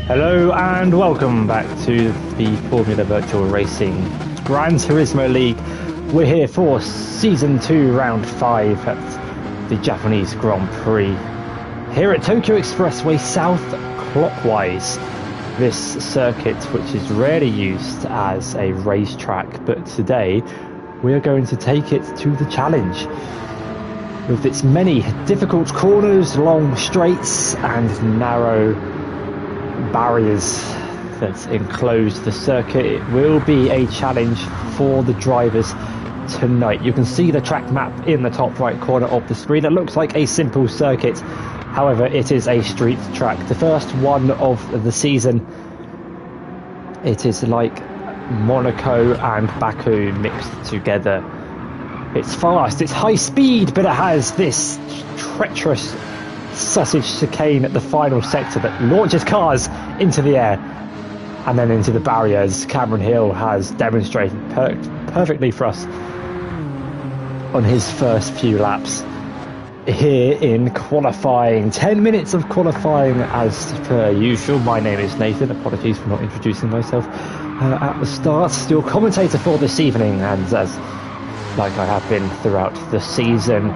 Hello and welcome back to the Formula Virtual Racing Gran Turismo League. We're here for Season 2, Round 5 at the Japanese Grand Prix. Here at Tokyo Expressway South clockwise. This circuit, which is rarely used as a racetrack, but today we are going to take it to the challenge. With its many difficult corners, long straights and narrow barriers that enclose the circuit, it will be a challenge for the drivers tonight. You can see the track map in the top right corner of the screen. It looks like a simple circuit, however it is a street track, the first one of the season. It is like Monaco and Baku mixed together. It's fast, it's high speed, but it has this treacherous sausage chicane at the final sector that launches cars into the air and then into the barriers. Cameron Hill has demonstrated perfectly for us on his first few laps here in qualifying. 10 minutes of qualifying as per usual. My name is Nathan. Apologies for not introducing myself at the start. Your commentator for this evening, and as like I have been throughout the season.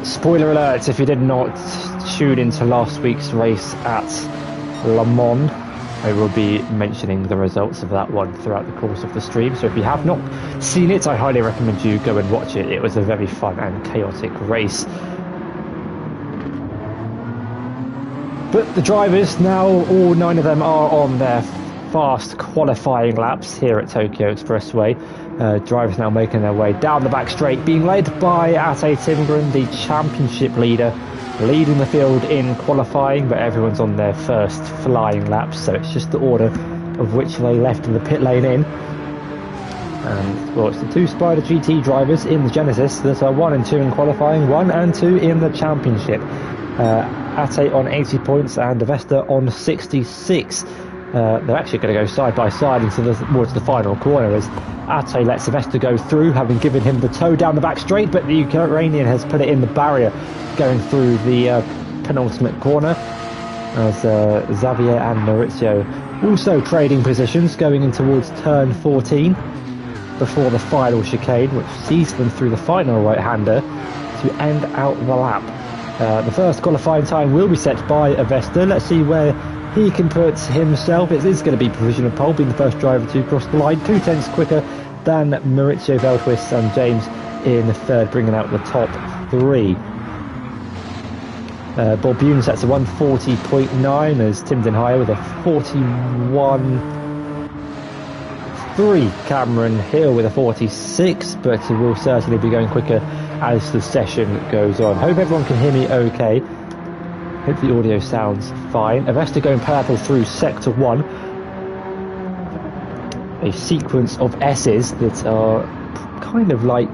Spoiler alert, if you did not tune into last week's race at Le Mans, I will be mentioning the results of that one throughout the course of the stream. So if you have not seen it, I highly recommend you go and watch it. It was a very fun and chaotic race. But the drivers now, all 9 of them are on their fast qualifying laps here at Tokyo Expressway. Drivers now making their way down the back straight, being led by Ate Timgren, the championship leader, leading the field in qualifying, but everyone's on their first flying laps, so it's just the order of which they left the pit lane in. And well, it's the 2 Spider GT drivers in the Genesis that are 1 and 2 in qualifying, 1 and 2 in the championship. Ate on 80 points and Vesta on 66. They're actually going to go side by side towards the final corner as Ate lets Vesta go through, having given him the toe down the back straight, but the Ukrainian has put it in the barrier going through the penultimate corner, as Xavier and Maurizio also trading positions going in towards turn 14 before the final chicane, which sees them through the final right-hander to end out the lap. The first qualifying time will be set by Vesta. Let's see where he can put himself. It is going to be provisional pole, being the first driver to cross the line, 2 tenths quicker than Maurizio Veldhuis and James in the third, bringing out the top 3. Bob Bune sets a 140.9 as Tim Denhire with a 41.3. Cameron Hill with a 46, but he will certainly be going quicker as the session goes on. Hope everyone can hear me okay. Hope the audio sounds fine. Avesta going purple through Sector 1. A sequence of S's that are kind of like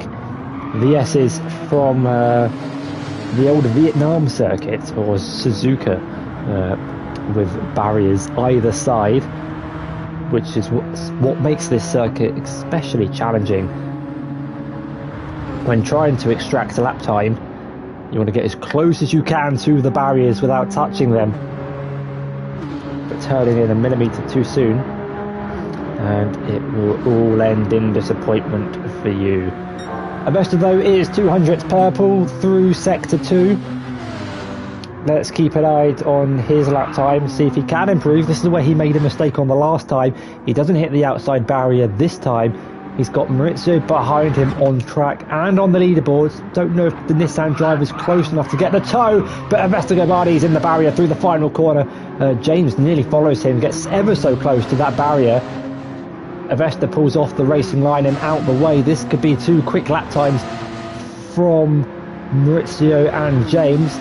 the S's from the old Vietnam circuit or Suzuka, with barriers either side, which is what makes this circuit especially challenging. When trying to extract a lap time, you want to get as close as you can to the barriers without touching them, but turning in a millimetre too soon and it will all end in disappointment for you. Avesta though is 200th purple through Sector 2. Let's keep an eye on his lap time, see if he can improve. This is where he made a mistake on the last time. He doesn't hit the outside barrier this time. He's got Maurizio behind him on track and on the leaderboards. Don't know if the Nissan driver's close enough to get the toe, but Avesta Gabbardi's in the barrier through the final corner. James nearly follows him, gets ever so close to that barrier. Avesta pulls off the racing line and out the way. This could be 2 quick lap times from Maurizio and James.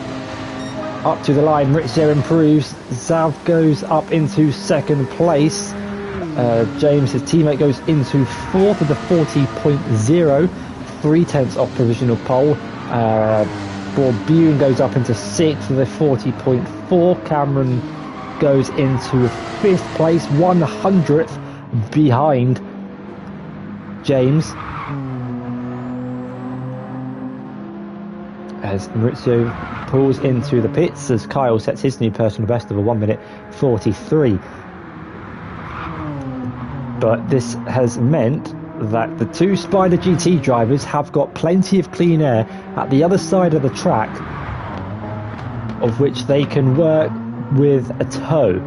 Up to the line, Maurizio improves. Zav goes up into 2nd place. James, his teammate, goes into 4th with a 40.0, 3 tenths off provisional pole. Borbune goes up into 6th with a 40.4. Cameron goes into 5th place, 100th behind James. as Maurizio pulls into the pits as Kyle sets his new personal best of a 1:43. But this has meant that the two Spider GT drivers have got plenty of clean air at the other side of the track, of which they can work with a tow.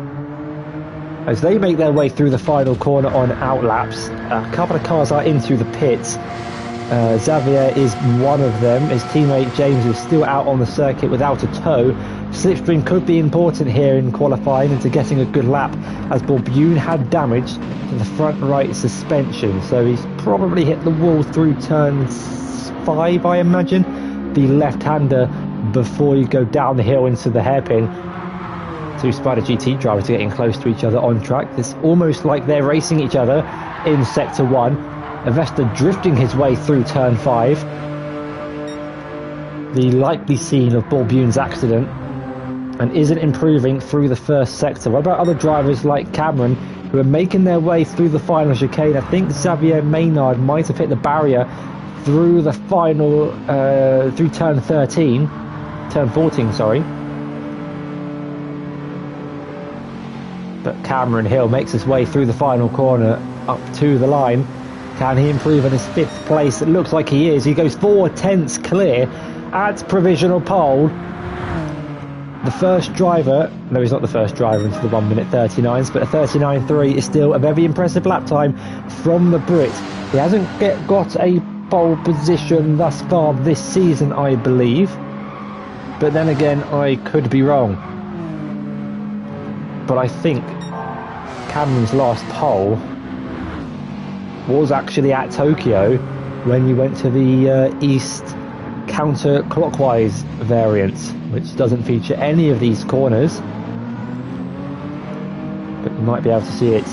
As they make their way through the final corner on outlaps, a couple of cars are into the pits. Xavier is one of them. His teammate James is still out on the circuit without a tow. Slipstream could be important here in qualifying into getting a good lap, as Borbune had damage to the front right suspension, so he's probably hit the wall through turn 5, I imagine, the left-hander, before you go down the hill into the hairpin. Two Spider GT drivers are getting close to each other on track. It's almost like they're racing each other in sector 1. Avesta drifting his way through turn 5. The likely scene of Borbune's accident, and isn't improving through the first sector. What about other drivers like Cameron, who are making their way through the final chicane? I think Xavier Maynard might have hit the barrier through the final, through turn 14, sorry. But Cameron Hill makes his way through the final corner up to the line. Can he improve on his 5th place? It looks like he is. He goes 4 tenths clear at provisional pole. The first driver, no, he's not the first driver into the 1:39s, but a 39.3 is still a very impressive lap time from the Brit. He hasn't got a pole position thus far this season, I believe. But then again, I could be wrong. But I think Cameron's last pole was actually at Tokyo when you went to the east counter-clockwise variant, which doesn't feature any of these corners, but you might be able to see it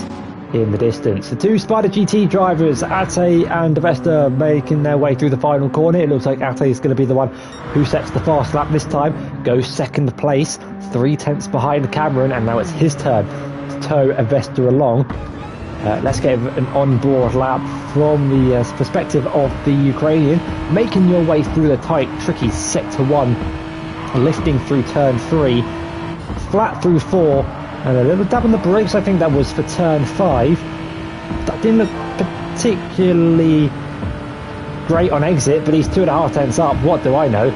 in the distance. The two Spider GT drivers, Ate and Avesta, making their way through the final corner. It looks like Ate is going to be the one who sets the fast lap this time, goes second place, 3 tenths behind Cameron, and now it's his turn to tow Avesta along. Let's get an on-board lap from the perspective of the Ukrainian, making your way through the tight, tricky sector 1, lifting through turn 3, flat through 4, and a little dab on the brakes. I think that was for turn 5. That didn't look particularly great on exit, but he's 2.5 tenths up. What do I know?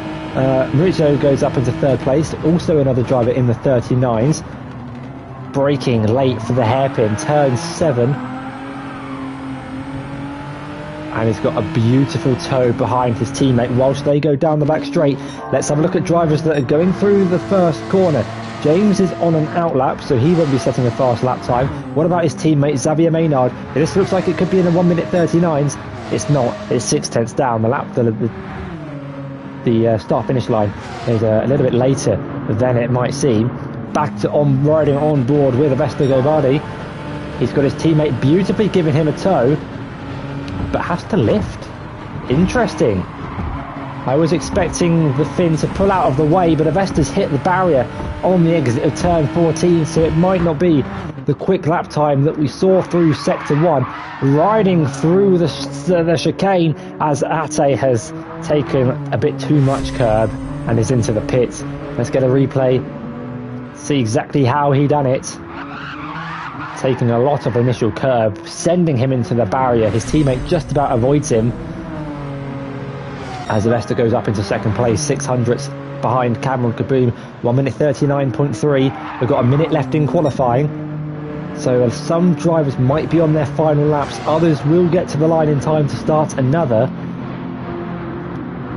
Maurizio goes up into 3rd place, also another driver in the 39s. Braking late for the hairpin, turn 7, and he's got a beautiful tow behind his teammate whilst they go down the back straight. Let's have a look at drivers that are going through the first corner. James is on an outlap, so he won't be setting a fast lap time. What about his teammate Xavier Maynard? This looks like it could be in the 1:39s. It's not. It's 6 tenths down. The lap, the start-finish line is a little bit later than it might seem. Back to riding on board with Avesta Govardi. He's got his teammate beautifully giving him a tow, but has to lift. Interesting. I was expecting the Finn to pull out of the way, but Avesta's hit the barrier on the exit of turn 14, so it might not be the quick lap time that we saw through sector 1, riding through the chicane as Ate has taken a bit too much curb and is into the pits. Let's get a replay. See exactly how he done it. Taking a lot of initial curb, sending him into the barrier. His teammate just about avoids him as Avesta goes up into 2nd place, 600ths behind Cameron Kaboom, 1:39.3. We've got a minute left in qualifying, so some drivers might be on their final laps, others will get to the line in time to start another.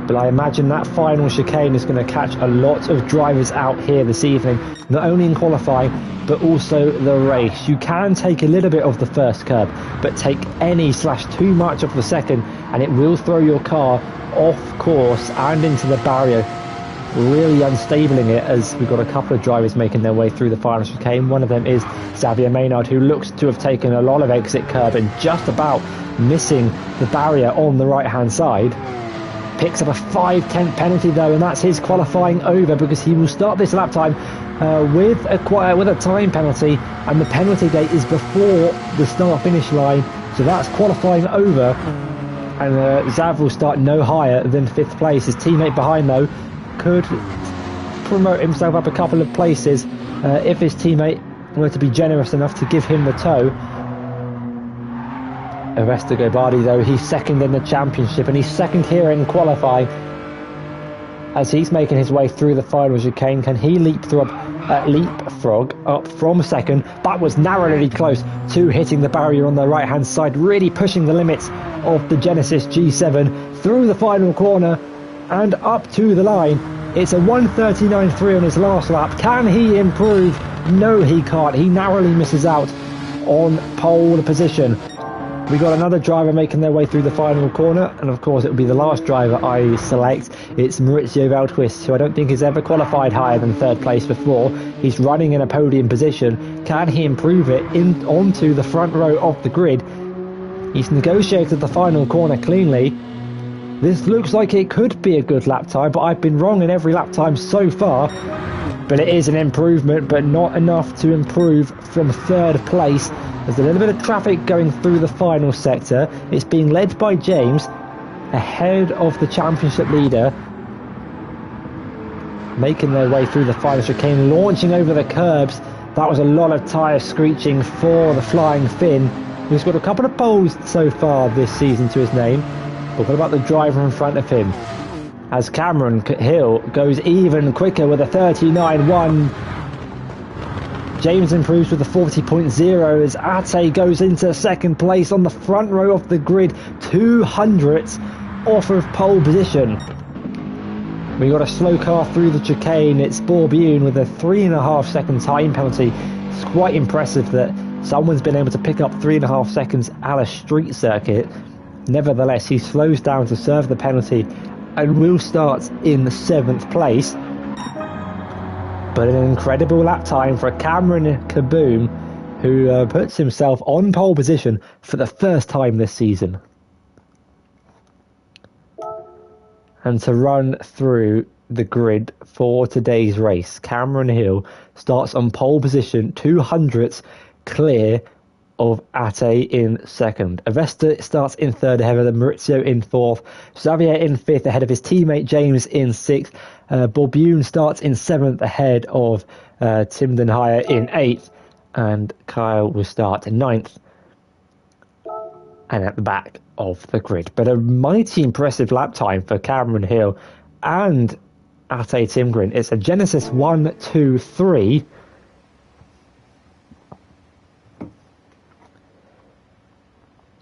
But I imagine that final chicane is going to catch a lot of drivers out here this evening, not only in qualifying, but also the race. You can take a little bit of the first curb, but take any/too much of the second, and it will throw your car off course and into the barrier, really unstabling it, as we've got a couple of drivers making their way through the final chicane. One of them is Xavier Maynard, who looks to have taken a lot of exit curb and just about missing the barrier on the right-hand side. Picks up a 5-tenth penalty though, and that's his qualifying over, because he will start this lap time with a time penalty, and the penalty gate is before the start-finish line, so that's qualifying over. And Zav will start no higher than 5th place. His teammate behind though, could promote himself up a couple of places if his teammate were to be generous enough to give him the tow. Ernesto Gobardi, though, he's second in the championship, and he's second here in qualifying. As he's making his way through the final chicane, can he leapfrog up from second? That was narrowly close to hitting the barrier on the right-hand side, really pushing the limits of the Genesis G7 through the final corner and up to the line. It's a 1:39.3 on his last lap. Can he improve? No, he can't. He narrowly misses out on pole position. We got another driver making their way through the final corner, and of course it will be the last driver I select. It's Maurizio Valtwist, who I don't think has ever qualified higher than third place before. He's running in a podium position. Can he improve it onto the front row of the grid? He's negotiated the final corner cleanly. This looks like it could be a good lap time, but I've been wrong in every lap time so far. But it is an improvement, but not enough to improve from third place. There's a little bit of traffic going through the final sector. It's being led by James, ahead of the championship leader. Making their way through the final chicane, launching over the curbs. That was a lot of tyre screeching for the Flying Finn, who's got a couple of poles so far this season to his name. But what about the driver in front of him? As Cameron Hill goes even quicker with a 39.1. James improves with a 40.0 as Ate goes into second place on the front row of the grid, 200ths off of pole position. We got a slow car through the chicane. It's Bourbion with a 3.5 second time penalty. It's quite impressive that someone's been able to pick up 3.5 seconds at a street circuit. Nevertheless, he slows down to serve the penalty and will start in 7th place. But an incredible lap time for Cameron Kaboom, who puts himself on pole position for the first time this season. And to run through the grid for today's race, Cameron Hill starts on pole position, 200ths clear of Ate in second. Avesta starts in third ahead of Maurizio in fourth. Xavier in fifth ahead of his teammate James in sixth. Bourbion starts in seventh ahead of Tim Denhire in eighth. And Kyle will start in ninth and at the back of the grid. But a mighty impressive lap time for Cameron Hill and Ate Timgren. It's a Genesis 1, 2, 3.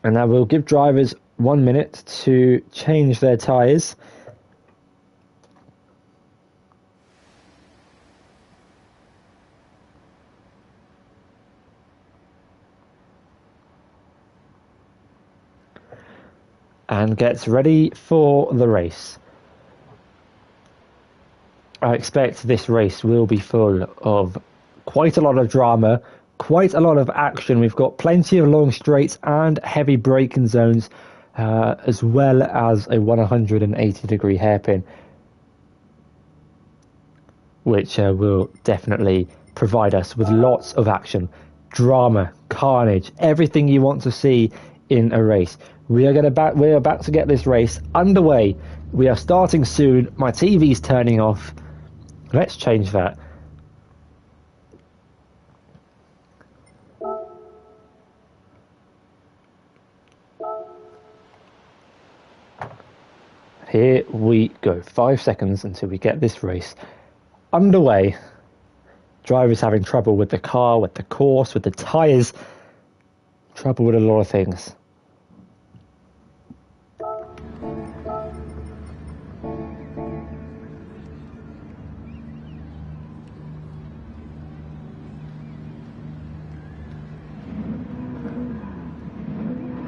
And now we'll give drivers 1 minute to change their tyres. And gets ready for the race. I expect this race will be full of quite a lot of drama, quite a lot of action. We've got plenty of long straights and heavy braking zones, as well as a 180-degree hairpin, which will definitely provide us with lots of action, drama, carnage, everything you want to see in a race. We're about to get this race underway. We are starting soon. My TV's turning off. Let's change that. Here we go. 5 seconds until we get this race underway. Drivers having trouble with the car, with the course, with the tyres. Trouble with a lot of things.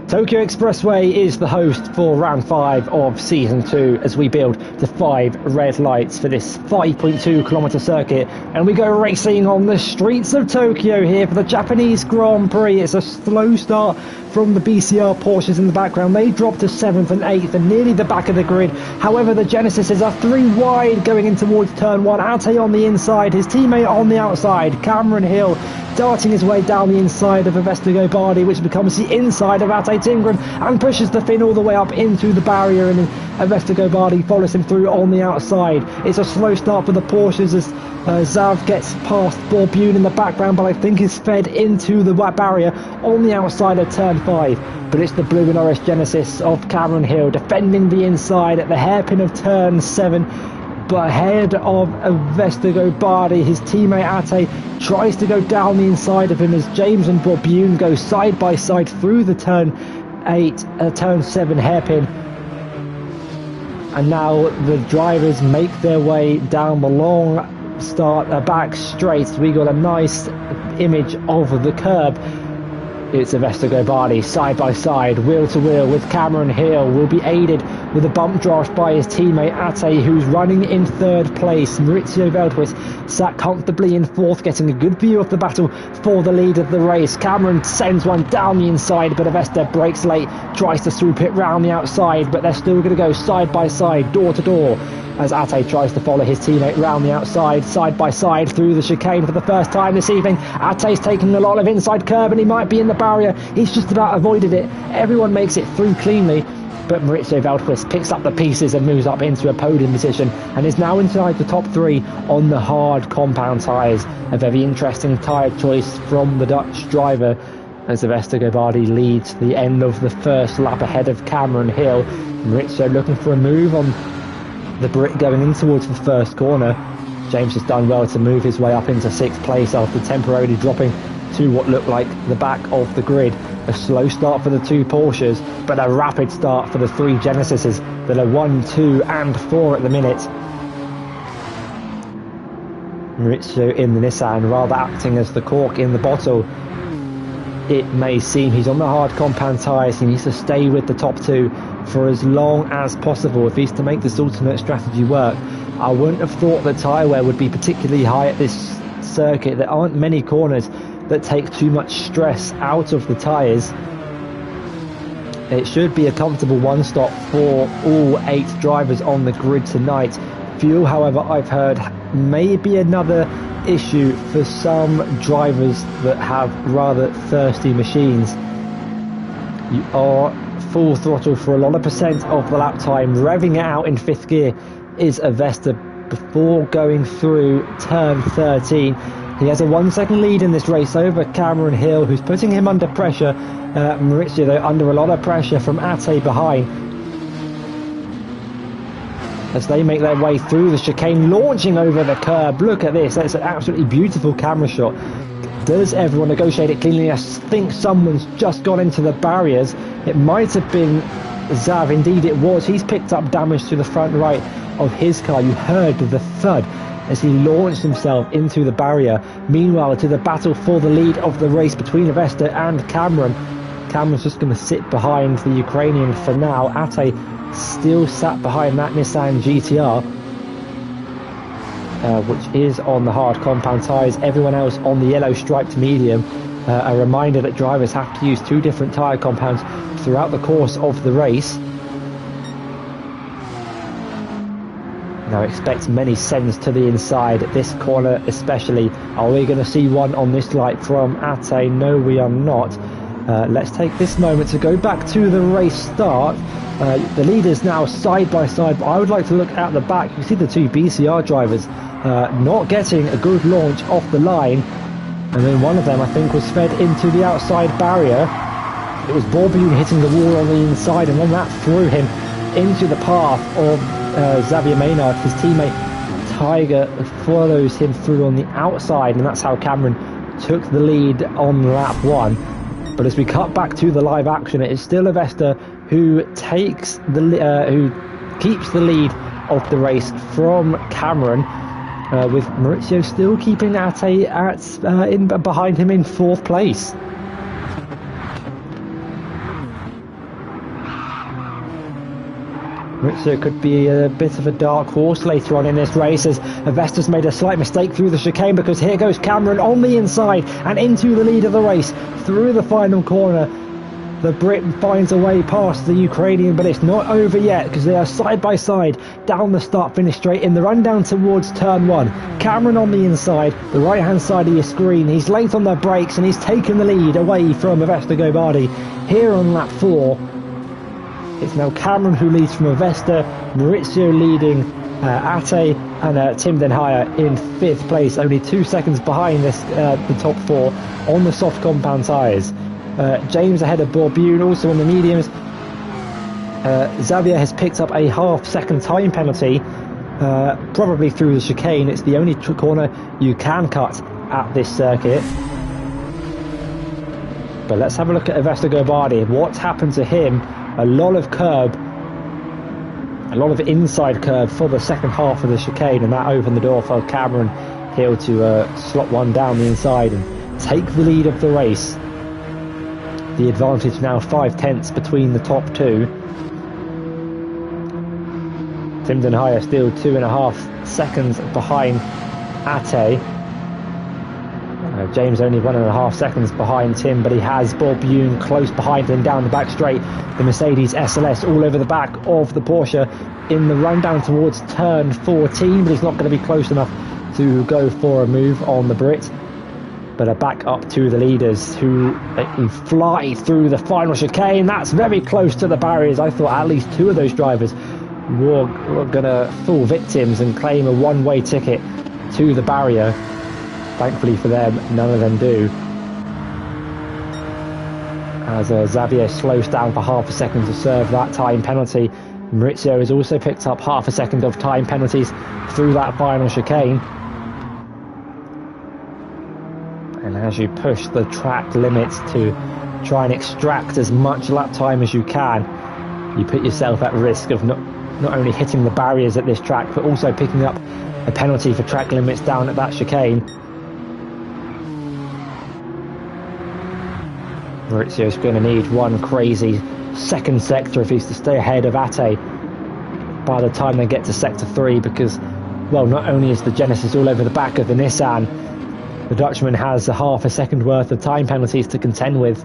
Tokyo Expressway is the host for round 5 of season 2 as we build to 5 red lights for this 5.2 kilometer circuit, and we go racing on the streets of Tokyo here for the Japanese Grand Prix. It's a slow start from the BCR Porsches in the background. They drop to 7th and 8th and nearly the back of the grid. However, the Genesises are 3 wide going in towards turn 1. Ate on the inside, his teammate on the outside. Cameron Hill darting his way down the inside of Avesta Bardi, which becomes the inside of Ate Tingren and pushes the Finn all the way up into the barrier, and Avesta Bardi follows him through on the outside. It's a slow start for the Porsches as Zav gets past Borbune in the background, but I think is fed into the barrier on the outside of turn 5. But it's the Blue and Orange Genesis of Cameron Hill defending the inside at the hairpin of turn 7. But ahead of Avesta Bardi, his teammate Ate tries to go down the inside of him as James and Borbune go side by side through the turn 7 hairpin. And now the drivers make their way down the long back straight. We got a nice image of the curb. It's Avesta Bardi side by side, wheel to wheel with Cameron Hill. Will be aided with a bump draft by his teammate Ate, who's running in 3rd place. Maurizio Veldhuis sat comfortably in 4th, getting a good view of the battle for the lead of the race. Cameron sends one down the inside, but Avesta breaks late, tries to swoop it round the outside, but they're still going to go side by side, door to door, as Ate tries to follow his teammate round the outside, side by side through the chicane for the first time this evening. Ate's taking a lot of inside curb and he might be in the barrier. He's just about avoided it. Everyone makes it through cleanly, but Maurizio Veldhuis picks up the pieces and moves up into a podium position and is now inside the top 3 on the hard compound tyres. A very interesting tyre choice from the Dutch driver as Avesta Bardi leads the end of the first lap ahead of Cameron Hill. Maurizio looking for a move on the Brit going in towards the first corner. James has done well to move his way up into 6th place after temporarily dropping to what looked like the back of the grid. A slow start for the 2 Porsches, but a rapid start for the 3 Genesises that are 1, 2 and 4 at the minute. Maurizio in the Nissan, rather acting as the cork in the bottle. It may seem he's on the hard compound tyres. He needs to stay with the top 2 for as long as possible if he's to make this alternate strategy work. I wouldn't have thought that tyre wear would be particularly high at this circuit. There aren't many corners that take too much stress out of the tyres. It should be a comfortable one stop for all 8 drivers on the grid tonight. Fuel, however, I've heard may be another issue for some drivers that have rather thirsty machines. You are full throttle for a lot of percent of the lap time. Revving it out in 5th gear is Avesta before going through turn 13. He has a 1 second lead in this race over Cameron Hill, who's putting him under pressure. Maurizio, though, under a lot of pressure from Ate behind, as they make their way through the chicane, launching over the curb. Look at this, that's an absolutely beautiful camera shot. Does everyone negotiate it cleanly? I think someone's just gone into the barriers. It might have been Zav, indeed it was. He's picked up damage to the front right of his car. You heard the thud as he launched himself into the barrier. Meanwhile, to the battle for the lead of the race between Avesta and Cameron. Cameron's just going to sit behind the Ukrainian for now. Ate still sat behind that Nissan GTR, which is on the hard compound tyres. Everyone else on the yellow striped medium. A reminder that drivers have to use 2 different tyre compounds throughout the course of the race. Now expect many sends to the inside, this corner especially. Are we going to see one on this light from Ate? No, we are not. Let's take this moment to go back to the race start. The leaders now side by side, but I would like to look at the back. You see the 2 BCR drivers not getting a good launch off the line, and then one of them I think was fed into the outside barrier. It was Borbune hitting the wall on the inside, and then that threw him into the path of Xavier Maynard. His teammate Tiger follows him through on the outside, and that's how Cameron took the lead on lap 1. But as we cut back to the live action, it is still Avesta who takes the who keeps the lead of the race from Cameron, with Maurizio still keeping Ate behind him in 4th place. Maurizio could be a bit of a dark horse later on in this race, as Avesta's made a slight mistake through the chicane, because here goes Cameron on the inside and into the lead of the race through the final corner. The Brit finds a way past the Ukrainian, but it's not over yet because they are side by side down the start-finish straight in the run down towards turn 1. Cameron on the inside, the right-hand side of your screen. He's late on the brakes and he's taken the lead away from Avesta Gobardi. Here on lap 4, it's now Cameron who leads from Avesta, Maurizio leading Ate, and Tim Den Haya in 5th place, only 2 seconds behind this the top 4 on the soft compound tyres. James ahead of Borbune, also on the mediums. Xavier has picked up a half-second time penalty, probably through the chicane. It's the only corner you can cut at this circuit. But let's have a look at Avesta Gobardi. What's happened to him? A lot of curb, a lot of inside curb for the second half of the chicane, and that opened the door for Cameron Hill to slot one down the inside and take the lead of the race. The advantage now 5/10 between the top 2. Tim Den Haya still 2.5 seconds behind Ate. James only 1.5 seconds behind Tim, but he has Borbune close behind him down the back straight. The Mercedes SLS all over the back of the Porsche in the run down towards turn 14, but he's not going to be close enough to go for a move on the Brit. But back up to the leaders who fly through the final chicane. That's very close to the barriers. I thought at least 2 of those drivers were going to fall victims and claim a one-way ticket to the barrier. Thankfully for them, none of them do. As Xavier slows down for half a second to serve that time penalty. Maurizio has also picked up half a second of time penalties through that final chicane. And as you push the track limits to try and extract as much lap time as you can, you put yourself at risk of not only hitting the barriers at this track, but also picking up a penalty for track limits down at that chicane. Maurizio's going to need one crazy second sector if he's to stay ahead of Ate by the time they get to sector 3, because, well, not only is the Genesis all over the back of the Nissan, the Dutchman has a half a second worth of time penalties to contend with,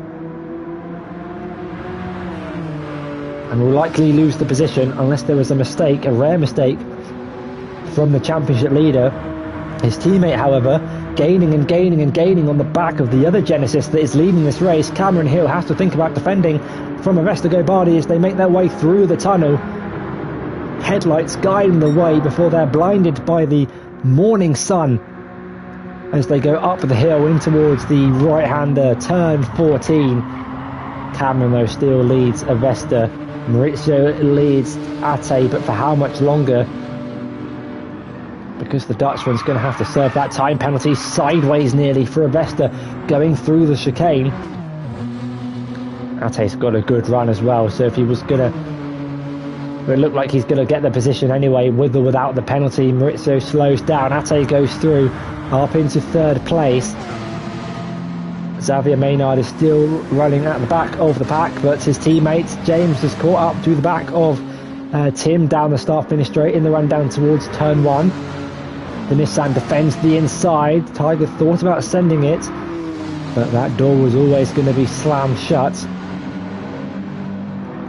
and will likely lose the position unless there is a mistake, a rare mistake from the championship leader. His teammate, however, gaining and gaining and gaining on the back of the other Genesis that is leading this race. Cameron Hill has to think about defending from Avesta Gobardi as they make their way through the tunnel. Headlights guiding the way before they're blinded by the morning sun as they go up the hill in towards the right-hander, turn 14. Cameron, though, still leads Avesta. Maurizio leads Ate, but for how much longer? Because the Dutchman's going to have to serve that time penalty sideways nearly for Avesta going through the chicane. Ate's got a good run as well, so if he was going to... it looked like he's going to get the position anyway, with or without the penalty. Maurizio slows down, Ate goes through, up into 3rd place. Xavier Maynard is still running at the back of the pack, but his teammate James has caught up to the back of Tim down the start-finish straight in the run down towards turn 1. The Nissan defends the inside. Tiger thought about sending it, but that door was always going to be slammed shut.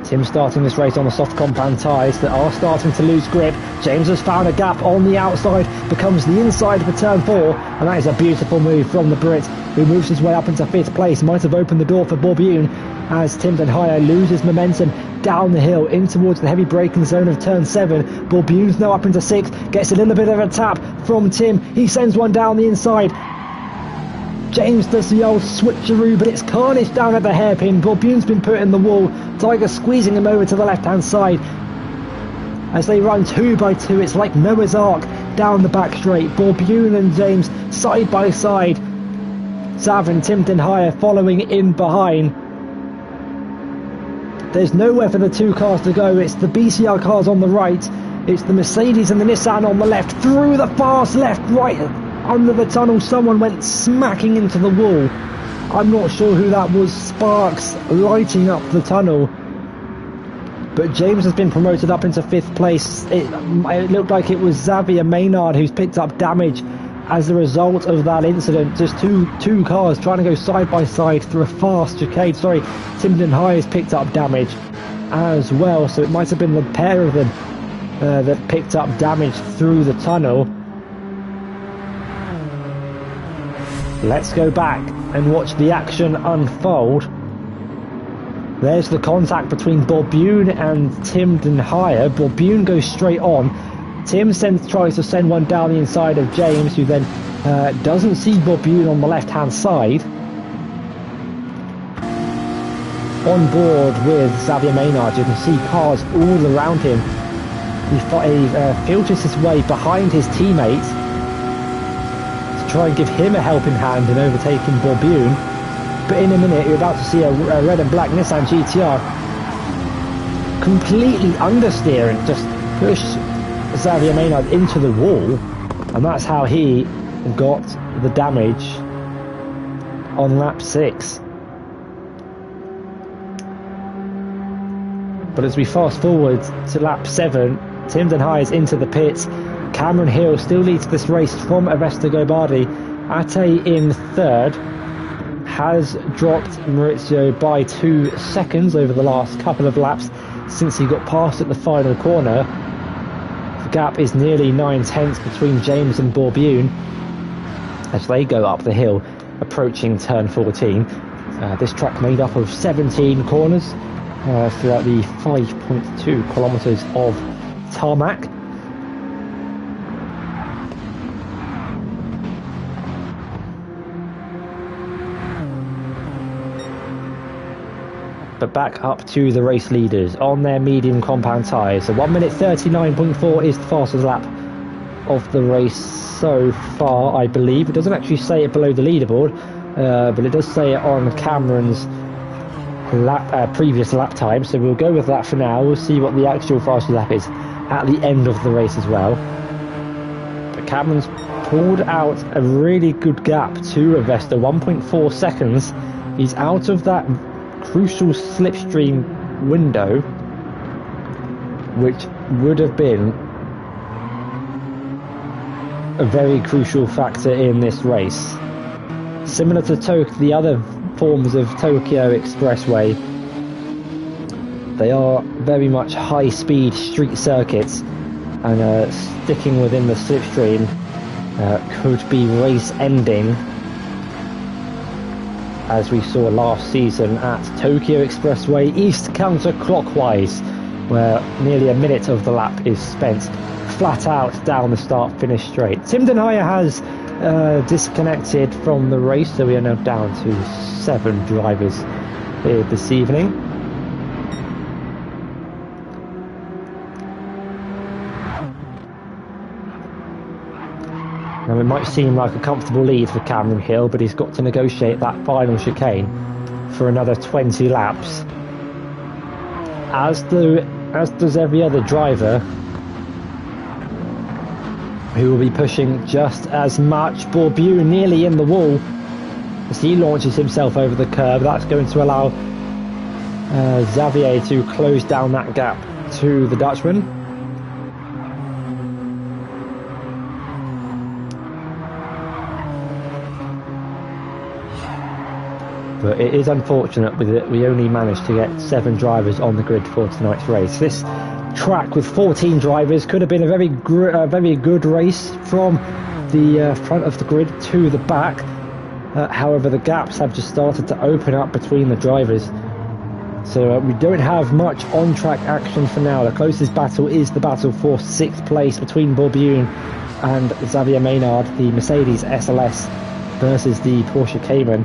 Tim starting this race on the soft compound tyres that are starting to lose grip. James has found a gap on the outside, becomes the inside for turn 4, and that is a beautiful move from the Brit, who moves his way up into 5th place. Might have opened the door for Borbune as Tim Den Haya loses momentum down the hill in towards the heavy braking zone of turn 7. Borbune's now up into 6th, gets a little bit of a tap from Tim. He sends one down the inside. James does the old switcheroo, but it's carnage down at the hairpin. Borbune's been put in the wall. Tiger squeezing him over to the left-hand side. As they run 2 by 2, it's like Noah's Ark down the back straight. Borbune and James side by side. Zav and Tim Den Haya following in behind. There's nowhere for the 2 cars to go. It's the BCR cars on the right. It's the Mercedes and the Nissan on the left. Through the fast left, right under the tunnel, someone went smacking into the wall. I'm not sure who that was. Sparks lighting up the tunnel. But James has been promoted up into 5th place. It looked like it was Xavier Maynard who's picked up damage as a result of that incident. Just two cars trying to go side by side through a fast chicane. Sorry, Timden High has picked up damage as well, so it might have been the pair of them that picked up damage through the tunnel. Let's go back and watch the action unfold. There's the contact between Borbune and Timden Higher. Borbune goes straight on. Tim tries to send one down the inside of James, who then doesn't see Borbune on the left-hand side. On board with Xavier Maynard, you can see cars all around him. He filters his way behind his teammate to try and give him a helping hand in overtaking Borbune. But in a minute, you're about to see a red and black Nissan GTR completely understeer and just push Xavier Maynard into the wall, and that's how he got the damage on lap 6. But as we fast forward to lap 7, Timden High is into the pits. Cameron Hill still leads this race from Avesta Gobardi. Ate in third, has dropped Maurizio by 2 seconds over the last couple of laps since he got past at the final corner. The gap is nearly 9/10 between James and Borbune as they go up the hill approaching turn 14. This track made up of 17 corners throughout the 5.2 kilometres of tarmac. But back up to the race leaders on their medium compound tyres. So 1 minute 39.4 is the fastest lap of the race so far, I believe. It doesn't actually say it below the leaderboard, but it does say it on Cameron's previous lap time, so we'll go with that for now. We'll see what the actual fastest lap is at the end of the race as well. But Cameron's pulled out a really good gap to Avesta, 1.4 seconds. He's out of that crucial slipstream window, which would have been a very crucial factor in this race. Similar to the other forms of Tokyo Expressway, they are very much high-speed street circuits, and sticking within the slipstream could be race-ending, as we saw last season at Tokyo Expressway East counterclockwise, where nearly a minute of the lap is spent flat out down the start-finish straight. Timden Higher has disconnected from the race, so we are now down to 7 drivers here this evening. Now it might seem like a comfortable lead for Cameron Hill, but he's got to negotiate that final chicane for another 20 laps. As does every other driver, who will be pushing just as much. Borbune nearly in the wall as he launches himself over the curb. That's going to allow Xavier to close down that gap to the Dutchman. But it is unfortunate that we only managed to get 7 drivers on the grid for tonight's race. This track with 14 drivers could have been a very good race from the front of the grid to the back. However, the gaps have just started to open up between the drivers, so we don't have much on-track action for now. The closest battle is the battle for 6th place between Borbune and Xavier Maynard, the Mercedes SLS versus the Porsche Cayman.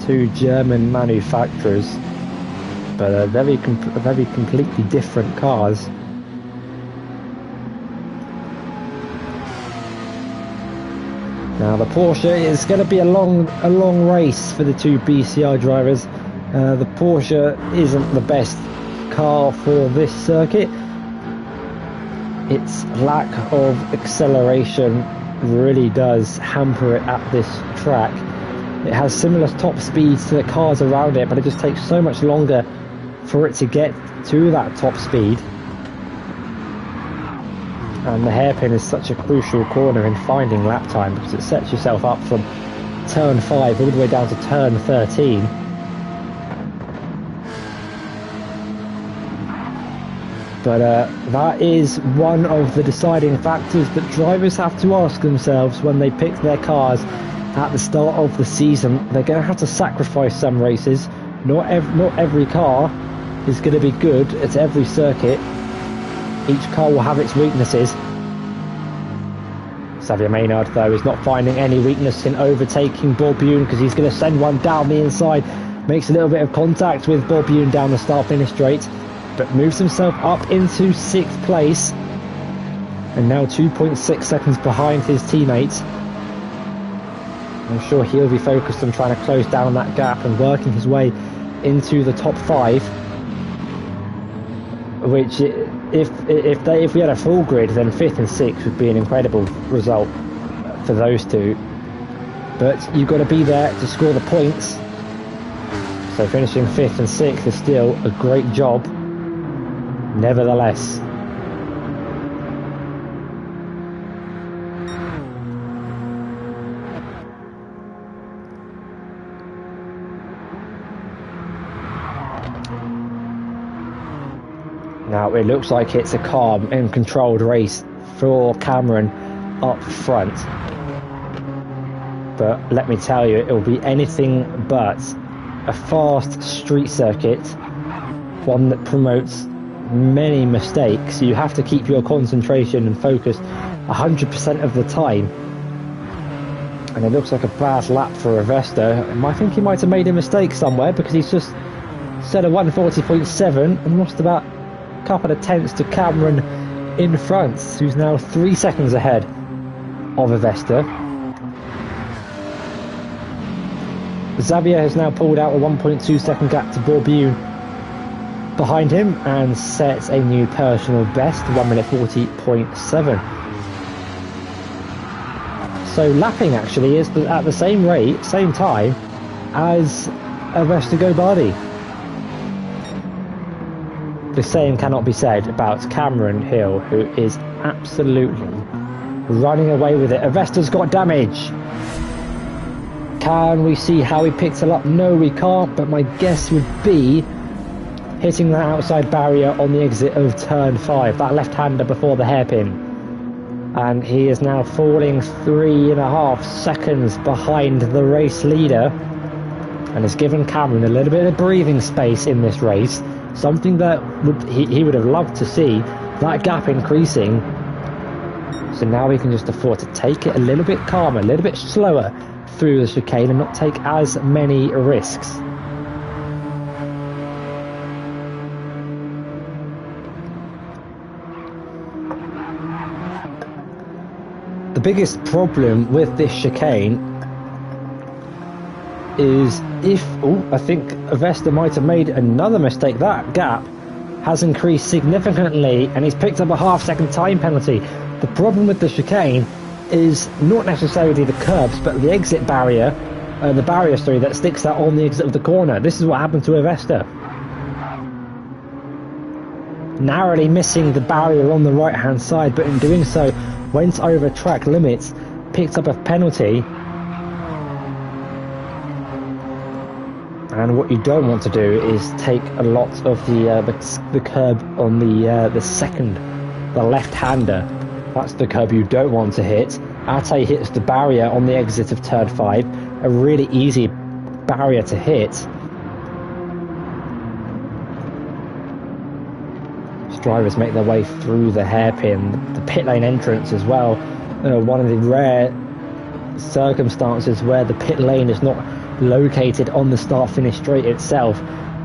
2 German manufacturers, but very completely different cars. Now the Porsche is going to be a long race for the 2 BCI drivers. The Porsche isn't the best car for this circuit. Its lack of acceleration really does hamper it at this track. It has similar top speeds to the cars around it, but it just takes so much longer for it to get to that top speed. And the hairpin is such a crucial corner in finding lap time because it sets yourself up from turn 5 all the way down to turn 13. But that is one of the deciding factors that drivers have to ask themselves when they pick their cars at the start of the season. They're going to have to sacrifice some races. Not every car is going to be good at every circuit. Each car will have its weaknesses. Xavier Maynard, though, is not finding any weakness in overtaking Bob Youn because he's going to send one down the inside. Makes a little bit of contact with Bob Youn down the start-finish straight, but moves himself up into 6th place. And now 2.6 seconds behind his teammates. I'm sure he'll be focused on trying to close down that gap and working his way into the top 5. Which, if we had a full grid, then 5th and 6th would be an incredible result for those two. But you've got to be there to score the points. So finishing 5th and 6th is still a great job, nevertheless. Now it looks like it's a calm and controlled race for Cameron up front. But let me tell you, it will be anything but a fast street circuit, one that promotes many mistakes. You have to keep your concentration and focus 100% of the time. And it looks like a bad lap for Rivesta. I think he might have made a mistake somewhere because he's just set a 140.7 and lost about a couple of tenths to Cameron in front, who's now 3 seconds ahead of Rivesta. Xavier has now pulled out a 1.2 second gap to Bob Youn behind him and sets a new personal best, 1 minute 40.7. So lapping actually is at the same rate, same time as Rivesta Gobardi. The same cannot be said about Cameron Hill, who is absolutely running away with it. Rivesta's got damage. Can we see how he picked it up? No, we can't, but my guess would be hitting that outside barrier on the exit of turn 5, that left-hander before the hairpin. And he is now falling 3.5 seconds behind the race leader and has given Cameron a little bit of breathing space in this race, something that he would have loved to see, that gap increasing. So now he can just afford to take it a little bit calmer, a little bit slower through the chicane and not take as many risks. The biggest problem with this chicane is I think Rivesta might have made another mistake. That gap has increased significantly and he's picked up a half-second time penalty. The problem with the chicane is not necessarily the curbs, but the exit barrier, that sticks out on the exit of the corner. This is what happened to Rivesta. Narrowly missing the barrier on the right-hand side, but in doing so, went over track limits, picked up a penalty. And what you don't want to do is take a lot of the curb on the left-hander. That's the curb you don't want to hit. Ate hits the barrier on the exit of turn 5, a really easy barrier to hit. As drivers make their way through the hairpin, the pit lane entrance as well. One of the rare circumstances where the pit lane is not located on the start-finish straight itself,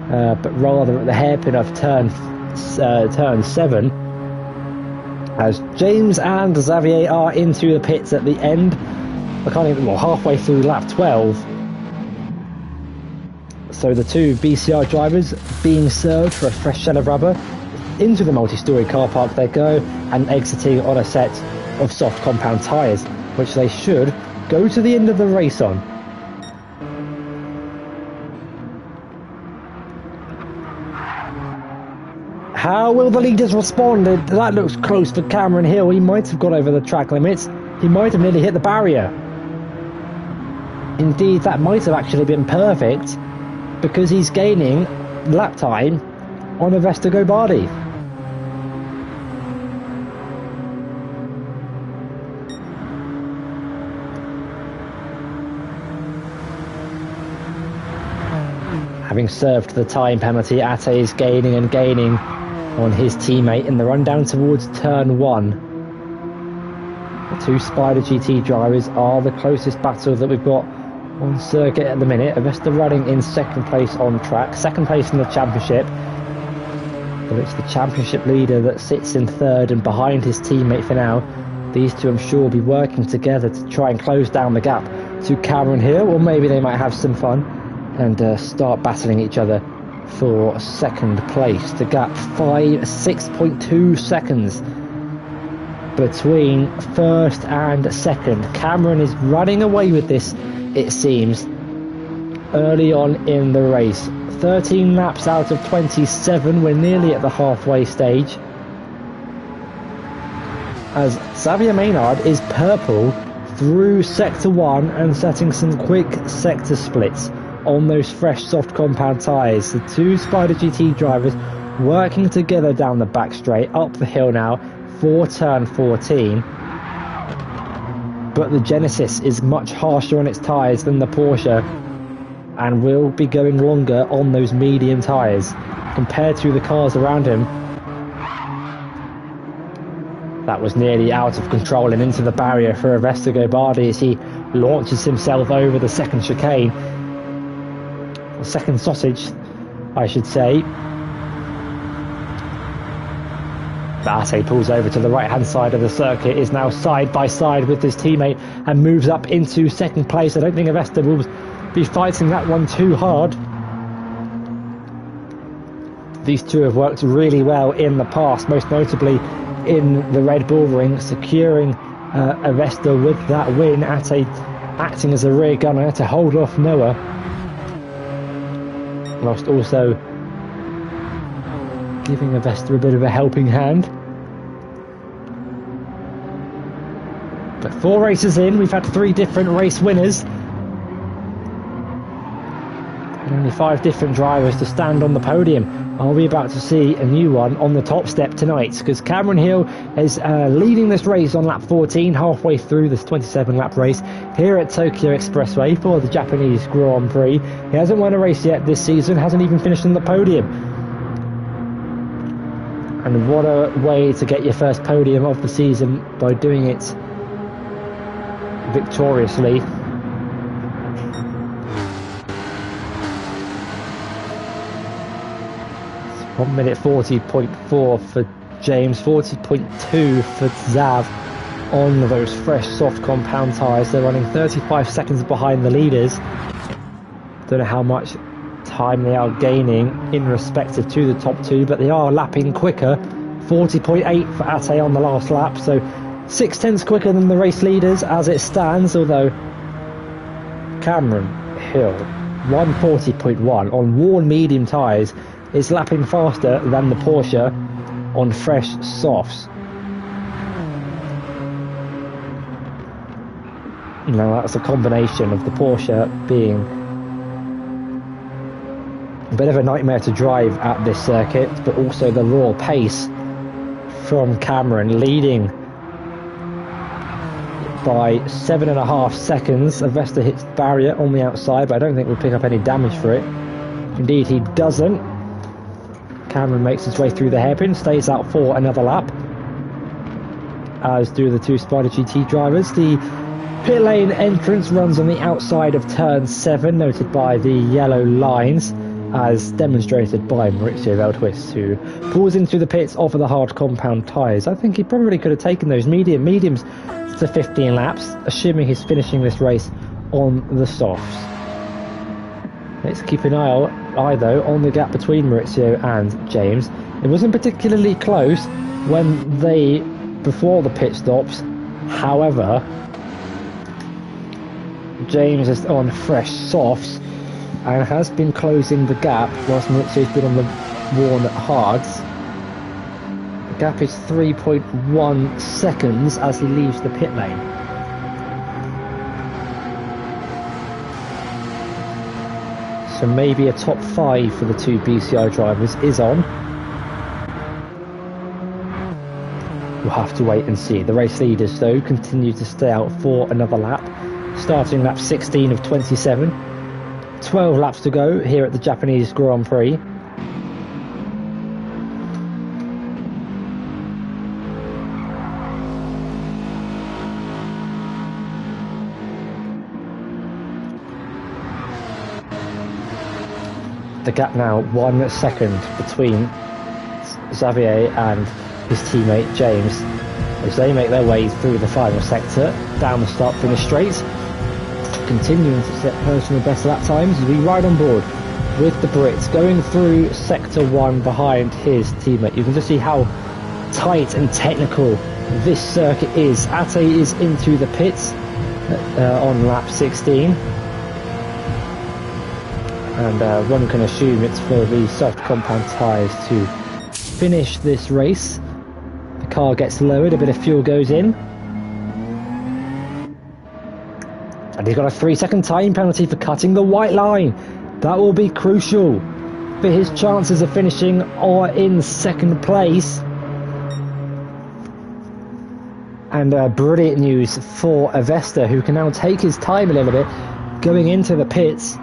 but rather at the hairpin of turn 7. As James and Xavier are into the pits at the end, halfway through lap 12. So the two BCR drivers being served for a fresh set of rubber. Into the multi-storey car park they go, and exiting on a set of soft compound tyres, which they should go to the end of the race on. How will the leaders respond? That looks close for Cameron Hill. He might have got over the track limits. He might have nearly hit the barrier. Indeed, that might have actually been perfect because he's gaining lap time on Avesta Gobardi. Having served the time penalty, Ate is gaining and gaining on his teammate in the run down towards turn 1. The two Spider GT drivers are the closest battle that we've got on circuit at the minute. Avesta running in second place on track, second place in the championship, but it's the championship leader that sits in third and behind his teammate for now. These two, I'm sure, will be working together to try and close down the gap to Cameron Hill, or maybe they might have some fun and start battling each other for second place. The gap 6.2 seconds between first and second. Cameron is running away with this, it seems, early on in the race. 13 laps out of 27. We're nearly at the halfway stage, as Xavier Maynard is purple through sector 1 and setting some quick sector splits on those fresh soft compound tyres. The two Spider GT drivers working together down the back straight, up the hill now for turn 14. But the Genesis is much harsher on its tyres than the Porsche and will be going longer on those medium tyres compared to the cars around him. That was nearly out of control and into the barrier for Avesta Gobardi as he launches himself over the second chicane. Second sausage, I should say. Ate pulls over to the right hand side of the circuit, is now side by side with his teammate and moves up into second place. I don't think Avesta will be fighting that one too hard. These two have worked really well in the past, most notably in the Red Bull Ring, securing Avesta with that win. Ate acting as a rear gunner to hold off Noah, whilst also giving Avesta a bit of a helping hand. But 4 races in, we've had 3 different race winners and only 5 different drivers to stand on the podium. Are we about to see a new one on the top step tonight? Because Cameron Hill is leading this race on lap 14, halfway through this 27 lap race here at Tokyo Expressway for the Japanese Grand Prix. He hasn't won a race yet this season, hasn't even finished on the podium. And what a way to get your first podium of the season, by doing it victoriously. 1 minute 40.4 for James, 40.2 for Zav on those fresh soft compound tyres. They're running 35 seconds behind the leaders. Don't know how much time they are gaining in respective to the top 2, but they are lapping quicker. 40.8 for Ate on the last lap, so 6/10 quicker than the race leaders as it stands, although Cameron Hill 140.1 on worn medium tyres is lapping faster than the Porsche on fresh softs. Now that's a combination of the Porsche being a bit of a nightmare to drive at this circuit, but also the raw pace from Cameron, leading by 7.5 seconds. Avesta hits the barrier on the outside, but I don't think we'll pick up any damage for it. Indeed, he doesn't. Cameron makes his way through the hairpin, stays out for another lap, as do the 2 Spider GT drivers. The pit lane entrance runs on the outside of turn 7, noted by the yellow lines, as demonstrated by Maurizio Veldhuis, who pulls into the pits off of the hard compound tyres. I think he probably could have taken those mediums to 15 laps, assuming he's finishing this race on the softs. Let's keep an eye though on the gap between Maurizio and James. It wasn't particularly close before the pit stops. However, James is on fresh softs and has been closing the gap whilst Maurizio's been on the worn hards. gap is 3.1 seconds as he leaves the pit lane. So maybe a top 5 for the two BCI drivers is on. We'll have to wait and see. The race leaders, though, continue to stay out for another lap, starting lap 16 of 27. 12 laps to go here at the Japanese Grand Prix. The gap now 1 second between Xavier and his teammate James as they make their way through the final sector down the start finish straight, continuing to set personal best lap times as we ride on board with the Brits going through sector 1 behind his teammate. You can just see how tight and technical this circuit is. Ate is into the pits on lap 16. And one can assume it's for the soft compound tyres to finish this race. The car gets lowered, a bit of fuel goes in. And he's got a 3-second time penalty for cutting the white line. That will be crucial for his chances of finishing or in second place. And brilliant news for Avesta, who can now take his time a little bit going into the pits.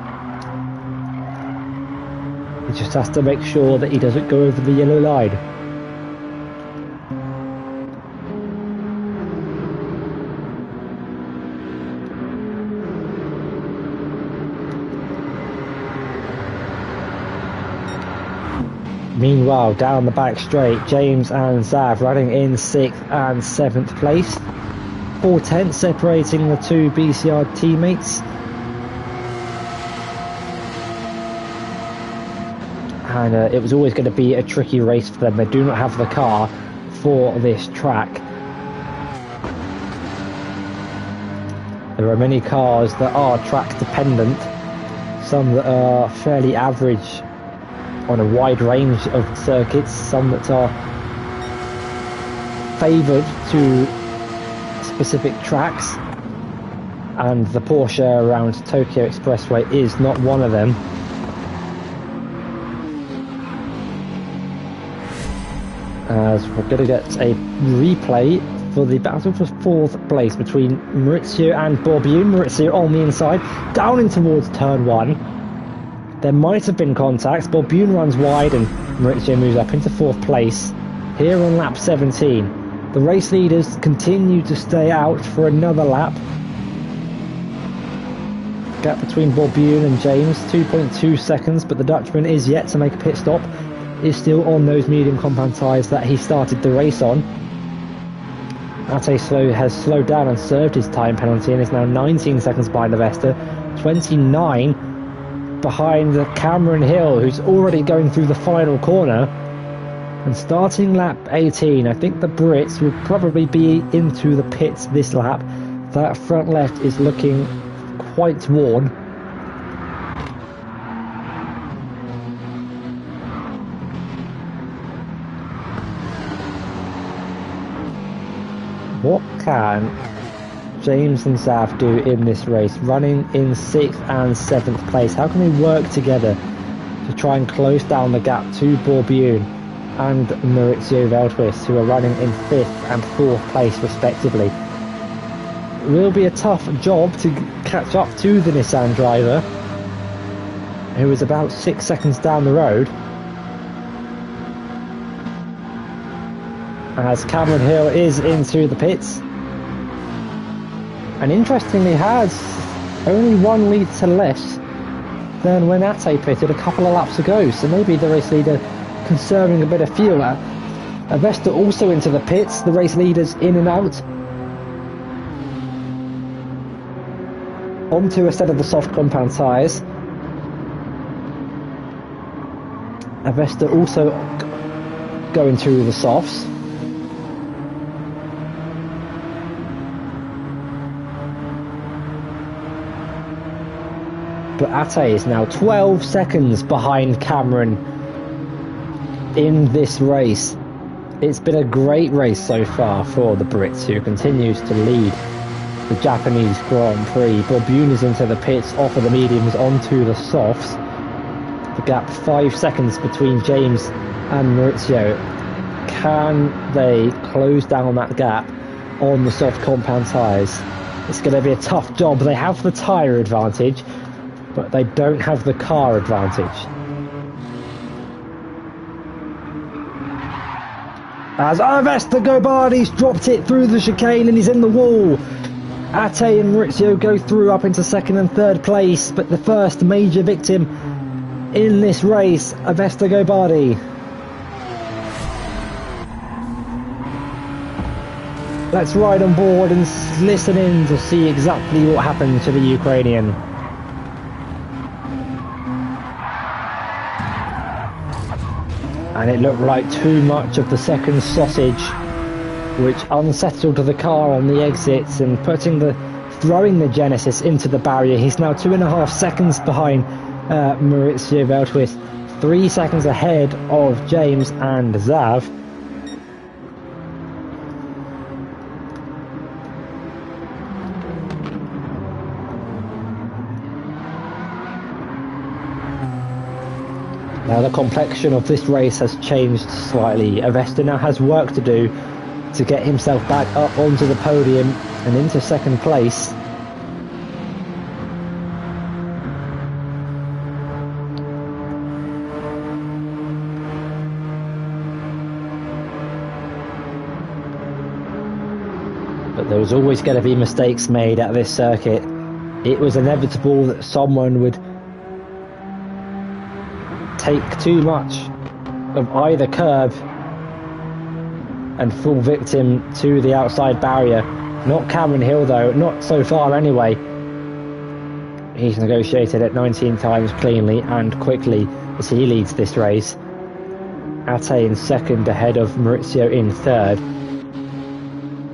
He just has to make sure that he doesn't go over the yellow line. Meanwhile, down the back straight, James and Zav running in 6th and 7th place. 4/10 separating the two BCR teammates. And it was always going to be a tricky race for them. They do not have the car for this track. There are many cars that are track dependent, some that are fairly average on a wide range of circuits, some that are favoured to specific tracks, and the Porsche around Tokyo Expressway is not one of them. As we're going to get a replay for the battle for 4th place between Maurizio and Borbune. Maurizio on the inside, down in towards turn 1. There might have been contact. Borbune runs wide and Maurizio moves up into 4th place here on lap 17. The race leaders continue to stay out for another lap. Gap between Borbune and James, 2.2 seconds, but the Dutchman is yet to make a pit stop. Is still on those medium compound tyres that he started the race on. Ate has slowed down and served his time penalty and is now 19 seconds behind Avesta, 29 behind Cameron Hill, who's already going through the final corner. And starting lap 18, I think the Brits will probably be into the pits this lap. That front left is looking quite worn. What can James and Zav do in this race, running in 6th and 7th place? How can they work together to try and close down the gap to Borbune and Maurizio Veldhuis, who are running in 5th and 4th place respectively? It will be a tough job to catch up to the Nissan driver, who is about 6 seconds down the road. As Cameron Hill is into the pits, and interestingly has only 1 litre less than when Ate pitted a couple of laps ago, so maybe the race leader conserving a bit of fuel. Avesta also into the pits, the race leaders in and out. Onto a set of the soft compound tyres. Avesta also going through the softs. But Ate is now 12 seconds behind Cameron in this race. It's been a great race so far for the Brits, who continues to lead the Japanese Grand Prix. Bob is into the pits, off of the mediums onto the softs. The gap 5 seconds between James and Maurizio. Can they close down that gap on the soft compound tyres? It's going to be a tough job. They have the tyre advantage, but they don't have the car advantage. As Vestagobardi's dropped it through the chicane and he's in the wall. Ate and Maurizio go through up into second and third place, but the first major victim in this race, Vestagobardi. Let's ride on board and listen in to see exactly what happened to the Ukrainian. And it looked like too much of the second sausage, which unsettled the car on the exits and throwing the Genesis into the barrier. He's now 2.5 seconds behind Maurizio Veltwist, 3 seconds ahead of James and Zav. Now the complexion of this race has changed slightly. Avesta now has work to do to get himself back up onto the podium and into second place. But there was always going to be mistakes made at this circuit. It was inevitable that someone would take too much of either curb and fall victim to the outside barrier. Not Cameron Hill though, not so far anyway. He's negotiated it 19 times cleanly and quickly as he leads this race. Ate in second ahead of Maurizio in third.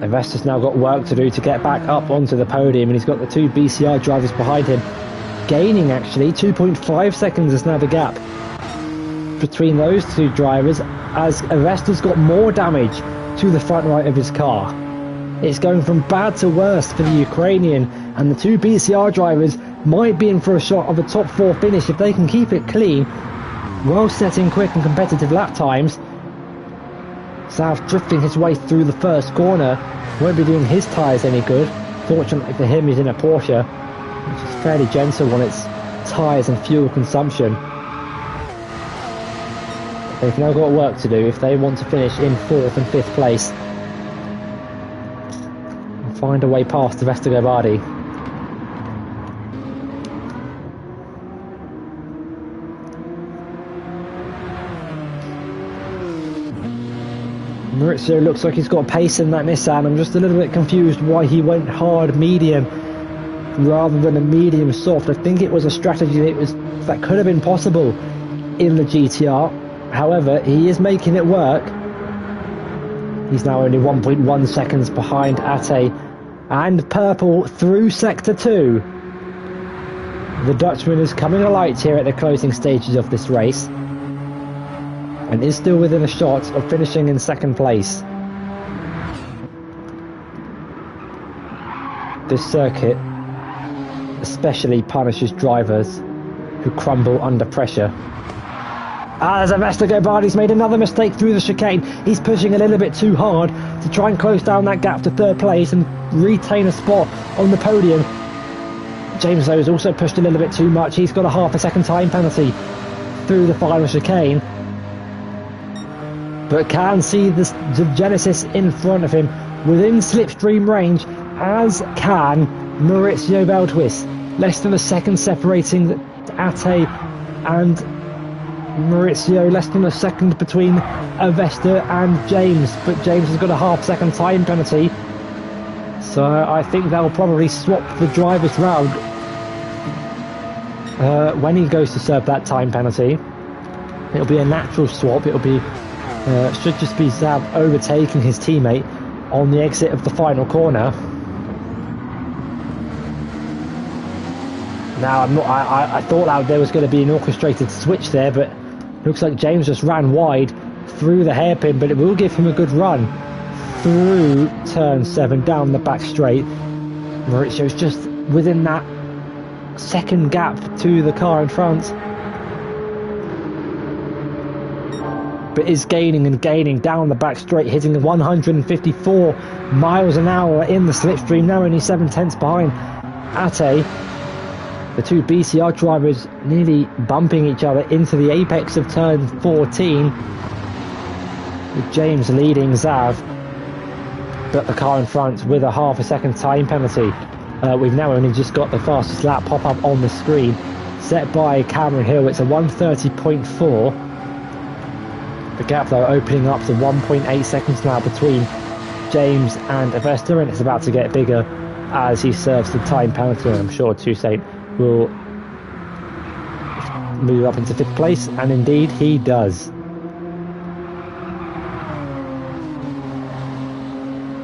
Avesta's now got work to do to get back up onto the podium, and he's got the two BCR drivers behind him. Gaining actually, 2.5 seconds is now the gap between those two drivers, as Avesta's got more damage to the front right of his car. It's going from bad to worse for the Ukrainian, and the two BCR drivers might be in for a shot of a top 4 finish if they can keep it clean while setting quick and competitive lap times. South drifting his way through the first corner won't be doing his tyres any good. Fortunately for him, he's in a Porsche, which is fairly gentle on its tyres and fuel consumption. They've now got work to do if they want to finish in 4th and 5th place and find a way past the Vestagobardi. Maurizio looks like he's got pace in that Nissan. I'm just a little bit confused why he went hard medium rather than a medium soft. I think it was a strategy that could have been possible in the GTR. However, he is making it work. He's now only 1.1 seconds behind Ate and Purple through Sector 2. The Dutchman is coming alight here at the closing stages of this race and is still within a shot of finishing in second place. This circuit especially punishes drivers who crumble under pressure. As Vestagobardi's made another mistake through the chicane. He's pushing a little bit too hard to try and close down that gap to third place and retain a spot on the podium. James though has also pushed a little bit too much. He's got a half a second time penalty through the final chicane, but can see the Genesis in front of him within slipstream range, as can Maurizio Veltwist. Less than a second separating Ate and Maurizio, less than a second between Avesta and James, but James has got a half second time penalty, so I think they'll probably swap the drivers round when he goes to serve that time penalty. It'll be a natural swap. It'll be should just be Zav overtaking his teammate on the exit of the final corner. Now I thought that there was going to be an orchestrated switch there, but looks like James just ran wide through the hairpin, but it will give him a good run through turn 7 down the back straight. Maurizio's just within that second gap to the car in front, but is gaining and gaining down the back straight, hitting 154 miles an hour in the slipstream, now only 7/10 behind Ate. The two BCR drivers nearly bumping each other into the apex of turn 14, with James leading Zav, but the car in front with a half a second time penalty. We've now only just got the fastest lap pop up on the screen, set by Cameron Hill. It's a 1:30.4. The gap though opening up to 1.8 seconds now between James and Avesta, and it's about to get bigger as he serves the time penalty. And I'm sure Toussaint will move up into 5th place, and indeed he does.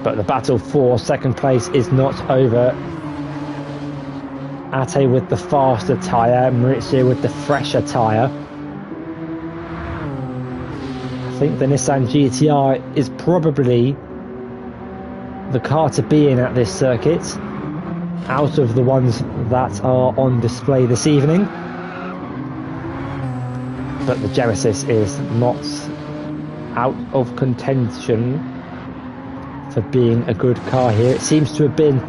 But the battle for 2nd place is not over. Ate with the faster tyre, Maurizio with the fresher tyre. I think the Nissan GTR is probably the car to be in at this circuit, out of the ones that are on display this evening. But the Genesis is not out of contention for being a good car here. It seems to have been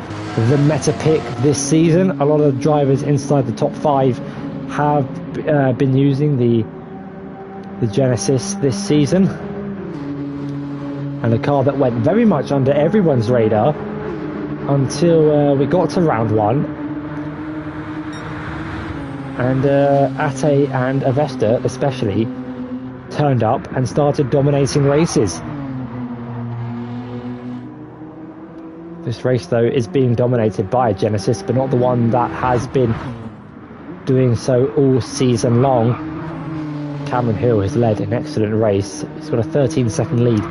the meta pick this season. A lot of drivers inside the top 5 have been using the Genesis this season, and a car that went very much under everyone's radar until we got to round 1, and Ate and Avesta especially turned up and started dominating races. This race though is being dominated by a Genesis, but not the one that has been doing so all season long. Cameron Hill has led an excellent race. He's got a 13-second lead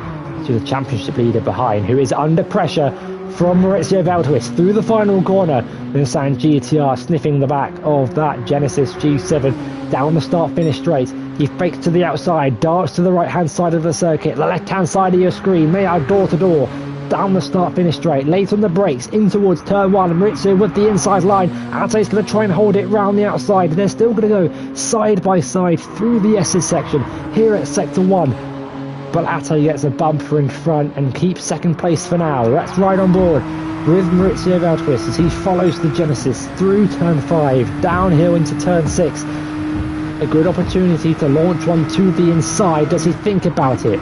to the championship leader behind, who is under pressure from Maurizio Valtuis through the final corner. The Nissan GTR sniffing the back of that Genesis G7 down the start-finish straight. He fakes to the outside, darts to the right-hand side of the circuit, the left-hand side of your screen, they are door-to-door. Down the start-finish straight, late on the brakes, in towards turn 1, Maurizio with the inside line. Ate's going to try and hold it round the outside. They're still going to go side by side through the S's section here at sector 1. But Ate gets a bumper in front and keeps 2nd place for now. Let's ride on board with Maurizio Valtuis as he follows the Genesis through turn 5, downhill into turn 6. A good opportunity to launch one to the inside. Does he think about it?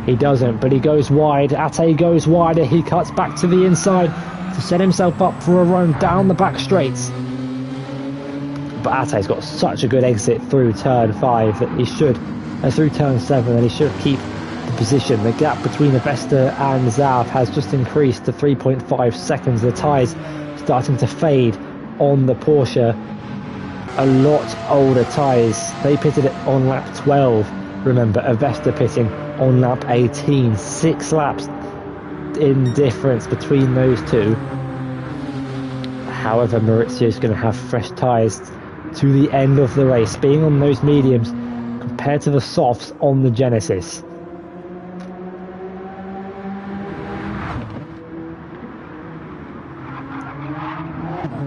He doesn't, but he goes wide. Ate goes wider. He cuts back to the inside to set himself up for a run down the back straights. But Ate's got such a good exit through turn 5 that he should, through turn 7, that he should keep the position. The gap between Avesta and Zav has just increased to 3.5 seconds. The tyres starting to fade on the Porsche. A lot older tyres. They pitted it on lap 12. Remember, Avesta pitting on lap 18. 6 laps in difference between those two. However, Maurizio's going to have fresh tyres to the end of the race, being on those mediums compared to the softs on the Genesis.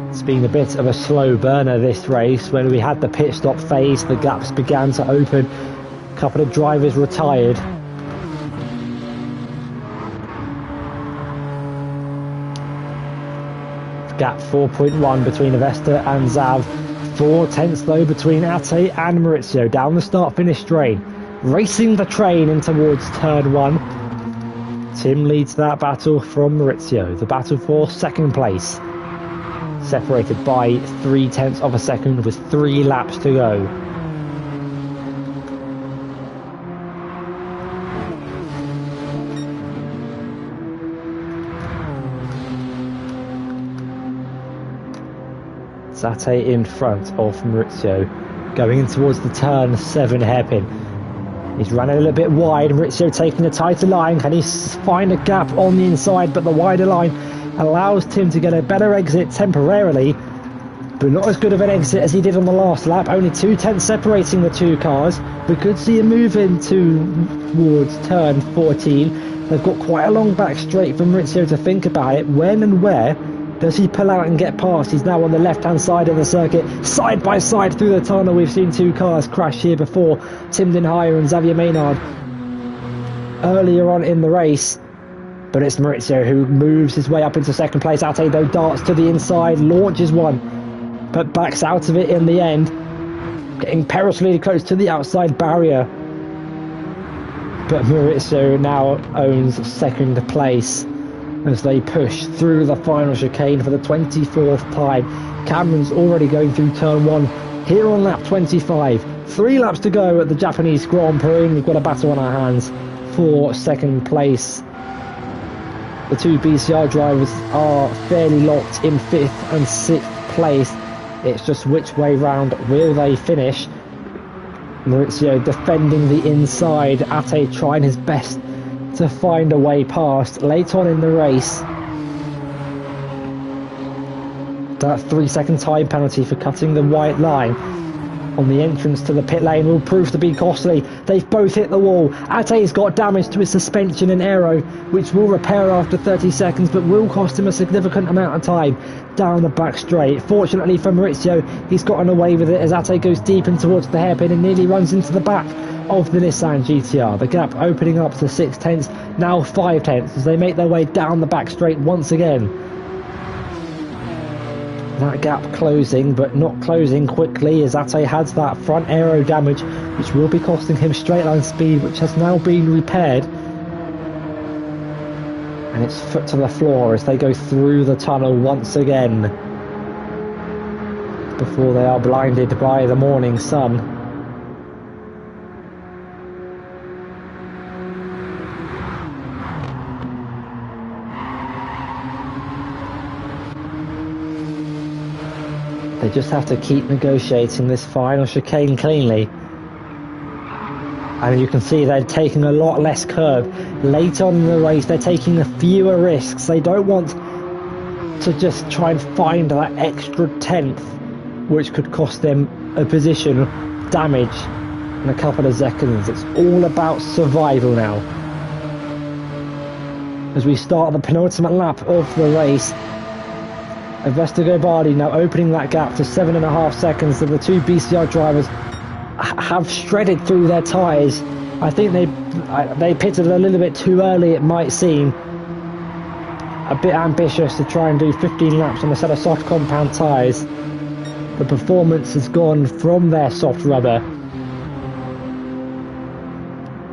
It's been a bit of a slow burner this race. When we had the pit stop phase, the gaps began to open. A couple of drivers retired. Gap 4.1 between Avesta and Zav. 4 tenths though between Ate and Maurizio down the start-finish straight. Racing the train in towards turn 1. Tim leads that battle from Maurizio. The battle for 2nd place. Separated by 3 tenths of a second with 3 laps to go. Ate in front of Maurizio, going in towards the turn 7 hairpin. He's run a little bit wide. Maurizio taking a tighter line. Can he find a gap on the inside? But the wider line allows Tim to get a better exit temporarily. but not as good of an exit as he did on the last lap. Only 2/10 separating the two cars. We could see him moving towards turn 14. They've got quite a long back straight for Maurizio to think about it. When and where does he pull out and get past? He's now on the left-hand side of the circuit, side by side through the tunnel. We've seen two cars crash here before, Tim Denhire and Xavier Maynard, earlier on in the race. But it's Maurizio who moves his way up into second place. Ate, though, darts to the inside, launches one, but backs out of it in the end, getting perilously close to the outside barrier. But Maurizio now owns second place as they push through the final chicane for the 24th time. Cameron's already going through turn 1 here on lap 25. 3 laps to go at the Japanese Grand Prix, and we've got a battle on our hands for second place. The two BCR drivers are fairly locked in 5th and 6th place. It's just which way round will they finish. Maurizio defending the inside, Ate trying his best to find a way past. Late on in the race, that 3-second time penalty for cutting the white line on the entrance to the pit lane will prove to be costly. They've both hit the wall. Ate's got damage to his suspension and aero, which will repair after 30 seconds, but will cost him a significant amount of time down the back straight. Fortunately for Maurizio, he's gotten away with it as Ate goes deep in towards the hairpin and nearly runs into the back of the Nissan GTR. The gap opening up to 6/10, now 5/10, as they make their way down the back straight once again. That gap closing, but not closing quickly, as Ate has that front aero damage, which will be costing him straight line speed, which has now been repaired. And it's foot to the floor as they go through the tunnel once again before they are blinded by the morning sun. They just have to keep negotiating this final chicane cleanly. And you can see they're taking a lot less curb. Late on in the race, they're taking fewer risks. They don't want to just try and find that extra 10th, which could cost them a position damage in a couple of seconds. It's all about survival now. As we start the penultimate lap of the race, Vesta Bardi now opening that gap to 7.5 seconds. So the two BCR drivers have shredded through their tyres. I think they pitted a little bit too early, it might seem. A bit ambitious to try and do 15 laps on a set of soft compound tyres. The performance has gone from their soft rubber.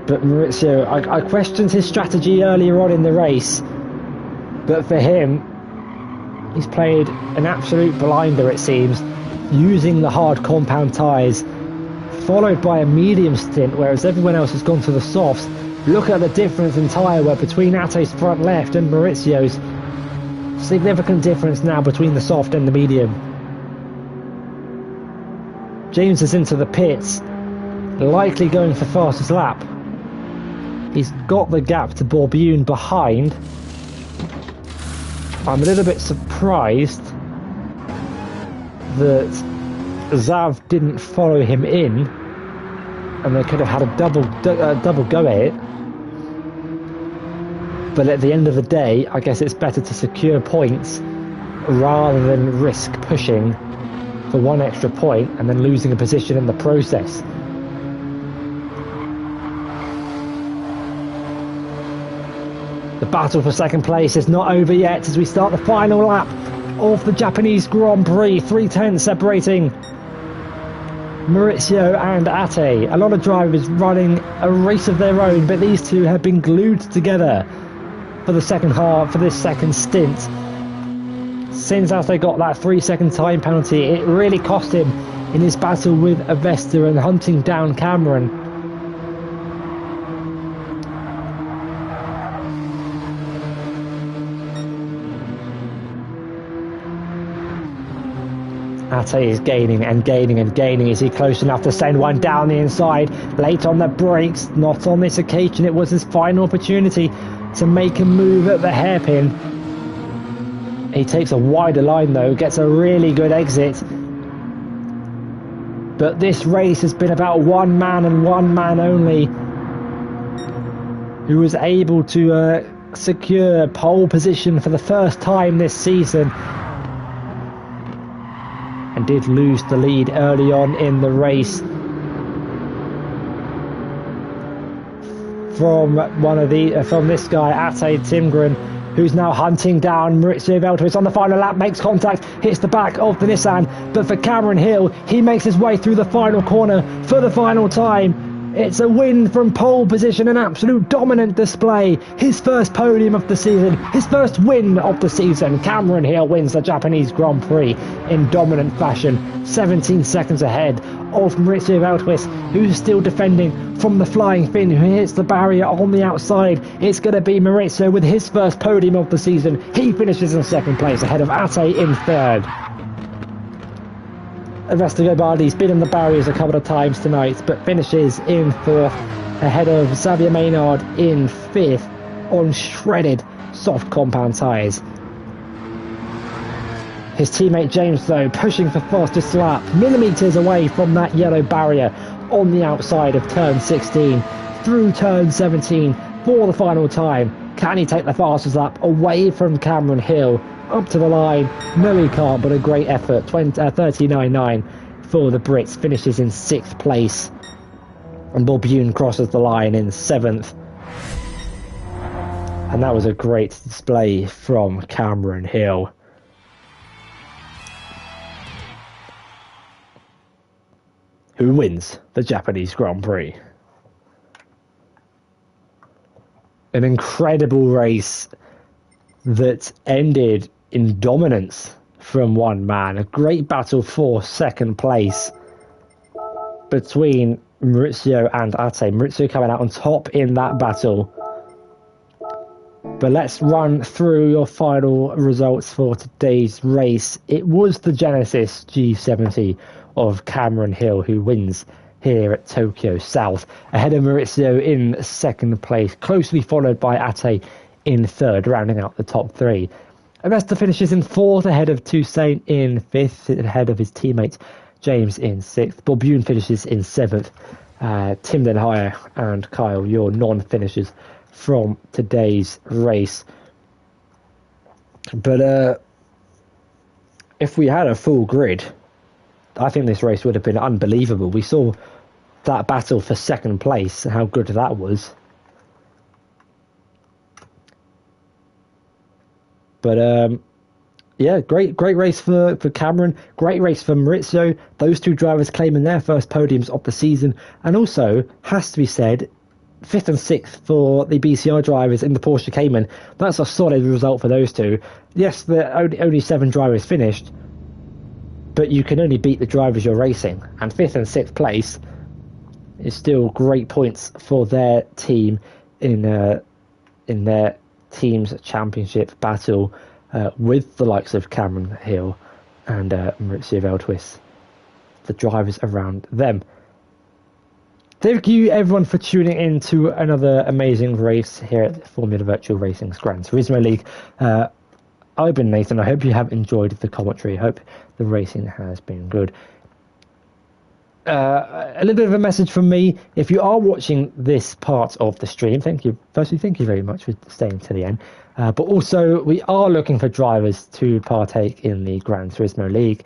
But Maurizio, I questioned his strategy earlier on in the race, but for him, he's played an absolute blinder, it seems, using the hard compound tyres, followed by a medium stint, whereas everyone else has gone to the softs. Look at the difference in tyre wear between Ate's front left and Maurizio's. Significant difference now between the soft and the medium. James is into the pits, likely going for fastest lap. He's got the gap to Borbune behind. I'm a little bit surprised that Zav didn't follow him in, and they could have had a double go at it. But at the end of the day, I guess it's better to secure points rather than risk pushing for one extra point and then losing a position in the process. The battle for second place is not over yet as we start the final lap of the Japanese Grand Prix. 3:10 separating Maurizio and Ate. A lot of drivers running a race of their own, but these two have been glued together for the second half, for this second stint. Since Ate got that 3-second time penalty, it really cost him in his battle with Avesta and hunting down Cameron. Ate is gaining and gaining and gaining. Is he close enough to send one down the inside? Late on the brakes, not on this occasion. It was his final opportunity to make a move at the hairpin. He takes a wider line though, gets a really good exit But this race has been about one man and one man only, who was able to secure pole position for the first time this season, and did lose the lead early on in the race from this guy Ate Timgren, who's now hunting down Maurizio Veltris on the final lap, makes contact, hits the back of the Nissan, but for Cameron Hill, he makes his way through the final corner for the final time. It's a win from pole position, an absolute dominant display. His first podium of the season, his first win of the season. Cameron Hill wins the Japanese Grand Prix in dominant fashion, 17 seconds ahead of Maurizio Veltris, who's still defending from the flying Finn, who hits the barrier on the outside. It's going to be Maurizio with his first podium of the season. He finishes in second place ahead of Ate in third. Ernesto Gobardi's been in the barriers a couple of times tonight, but finishes in fourth ahead of Xavier Maynard in fifth on shredded soft compound tyres. His teammate James, though, pushing for fastest lap, millimetres away from that yellow barrier on the outside of turn 16 through turn 17 for the final time. Can he take the fastest lap away from Cameron Hill? Up to the line, no he can't, but a great effort, 39.9 for the Brits, finishes in 6th place, and Bob Youn crosses the line in 7th, and that was a great display from Cameron Hill. Who wins the Japanese Grand Prix. An incredible race that ended in dominance from one man. A great battle for second place between Maurizio and Ate. Maurizio coming out on top in that battle. But let's run through your final results for today's race. It was the Genesis G70 of Cameron Hill who wins here at Tokyo South, ahead of Maurizio in second place, closely followed by Ate in third, rounding out the top three. Ernesto finishes in fourth, ahead of Toussaint in fifth, ahead of his teammate James in sixth. Bob Youn finishes in seventh. Tim Denhire and Kyle, your non-finishers from today's race. But if we had a full grid, I think this race would have been unbelievable. We saw that battle for second place, how good that was. But yeah, great race for Cameron, great race for Maurizio. Those two drivers claiming their first podiums of the season, and also has to be said, 5th and 6th for the BCI drivers in the Porsche Cayman. That's a solid result for those two. Yes, only 7 drivers finished, but you can only beat the drivers you're racing, and 5th and 6th place is still great points for their team in their team's championship battle with the likes of Cameron Hill and Maurizio Veltris, the drivers around them. Thank you everyone for tuning in to another amazing race here at Formula Virtual Racing's Gran Turismo League. I've been Nathan. I hope you have enjoyed the commentary. I hope the racing has been good. A little bit of a message from me. If you are watching this part of the stream, thank you. Firstly, thank you very much for staying to the end. But also, we are looking for drivers to partake in the Gran Turismo League.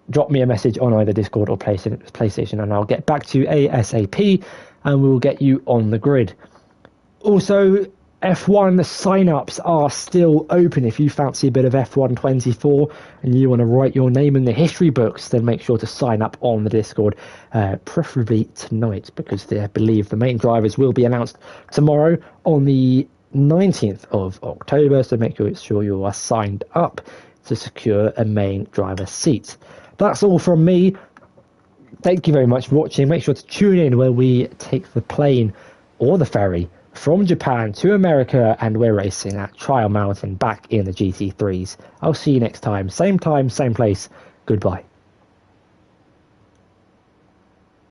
Drop me a message on either Discord or PlayStation, and I'll get back to you ASAP, and we'll get you on the grid. Also, F1 sign-ups are still open. If you fancy a bit of F1 24 and you want to write your name in the history books, then make sure to sign up on the Discord, preferably tonight, because I believe the main drivers will be announced tomorrow on the 19th of October, so make sure you are signed up to secure a main driver seat. That's all from me. Thank you very much for watching. Make sure to tune in where we take the plane or the ferry from Japan to America, and we're racing at Trial Mountain back in the GT3s. I'll see you next time. Same place. Goodbye.